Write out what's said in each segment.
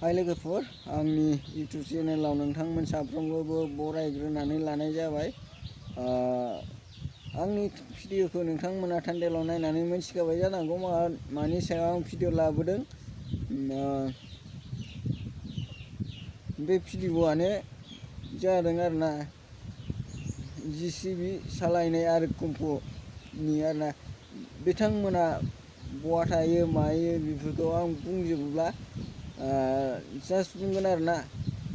हाय लोगोफोर, आंनि इउटुब चेनेलाव नोंथांमोन साफ्रोमखौबो बरायग्रोनानै लानाय जाबाय। आंनि भिडिअखौ नोंथांमोना थान्दैलाव नायनानै मिथिखाबाय जानांगौ मानि सायाव आं भिडिअ लाबोदों। बे भिडिअआनो जादों आरोना JCB सालायनाय आरो कम्प'नि आरोना। बिथांमोना बहा थायो मायो बेफोरखौ आं बुंजोबोब्ला जास्ट बुंगोन आरोना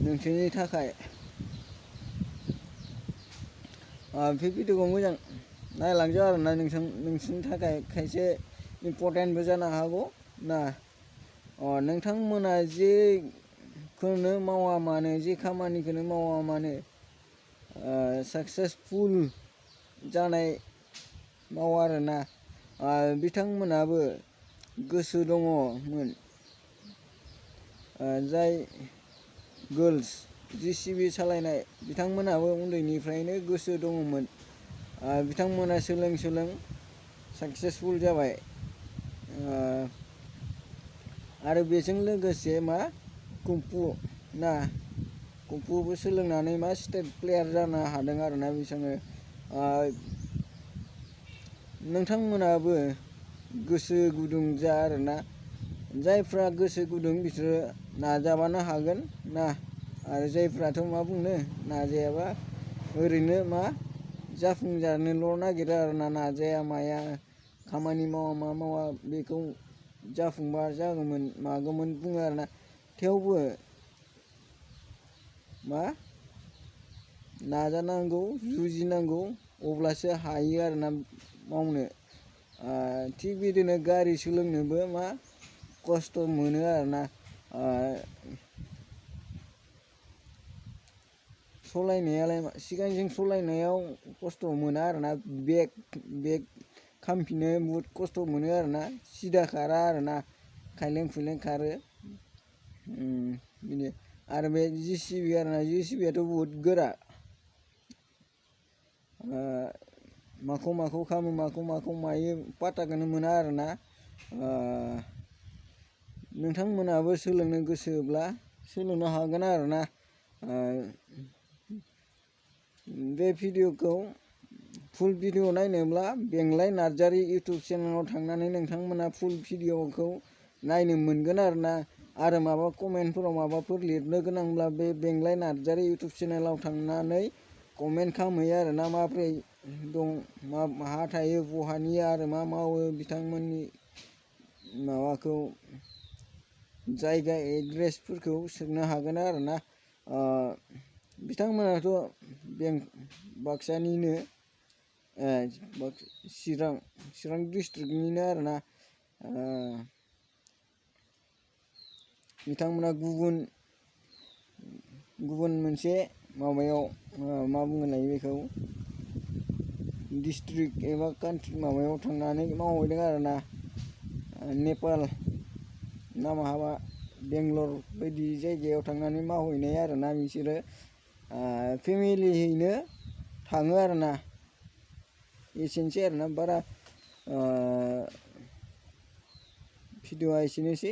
नोंसोरनि थाखाय। बे भिडिअखौ मोजां नायलांजो आरोना नोंसोरनि थाखाय खायसे इम्परटेन्टबो जानो हागौ ना। नोंथांमोना जेखौनो मावा मानो, जे खामानिखौनो मावा मानो साक्सेसफुल जानाय मावो आरोना। बिथांमोनाबो गोसो दङमोन। जाय गार्लस JCB सालायनाय बिथांमोनाबो उन्दैनिफ्रायनो गोसो दङमोन। बिथांमोना सोलों साक्सेसफुल जाबाय। आरो बेजों लोगोसे कुम्फुबो सोलोंनानै स्टेट प्लेयार जानो हादों आरोना बिसोरो। नोंथांमोनाबो गोसो गुदुं जा आरोना। जायफ्रा गोसो गुदुं बिसोरो नाजाबानो हागोन ना। आरो जायफ्राथ' मा बुंनो, नाजायाबा ओरैनो जाफुंजानोल' नागिरो आरोना। नाजाया माया खामानि मावा बेखौ जाफुंबा जागौमोन मागौमोन बुङो आरोना। थेवबो नाजानांगौ, जुजिनांगौ, अब्लासो हायो आरोना मावनो। थिग बिदिनो गारि सोलोंनोबो खस्थ' मोनो आरोना। सलायनायालाय सिगांजों सलायनायाव खस्थ' मोना आरोना। बेक खामफिननो बुहुद खस्थ' मोनो आरोना। सिदा खारा आरोना, खायलें खुइलें खारो। बिनो आरो बे JCB आरोना, JCBआथ' बुहुद गोरा। माखौ खालामो माखौ मायो पात्ताखौनो मोना आरोना। नोंथांमोनाबो सोलोंनो गोसोब्ला सोलोंनो हागोन आरोना। बे भिडिअखौ फुल भिडिअ नायनोब्ला बेंलाय नार्जारि इउटुब चेनेलाव थांनानै नोंथांमोना फुल भिडिअखौ नायनो मोनगोन आरोना। आरो कमेन्टफोराव माबाफोर लिरनो गोनांब्ला बे बेंलाय नार्जारि इउटुब चेनेलाव थांनानै कमेन्ट खालामहैयो आरोना। माब्रै दं, माहा थायो, बहानि आरो मा मावो बिथांमोननि जायगा एड्रेसफोरखौ सोंनो हागोन आरोना। बिथांमोनाथ' बाक्सानिनो, चिरां डिस्ट्रिक्टनिनो आरोना। बिथांमोना गुबुन मोनसे माबायाव मा बुंगोन लायो बेखौ, डिस्ट्रिक्ट एबा कान्ट्रि माबायाव थांनानै मावहैदों आरोना। नेपाल ना माहाबा बेंगलर बायदि जायगायाव थांनानै मावहैनाय आरोना बिसोरो। फेमिलियैनो थाङो आरोना। एसेनोसै आरोना, बारा भिडिअआ एसेनोसै।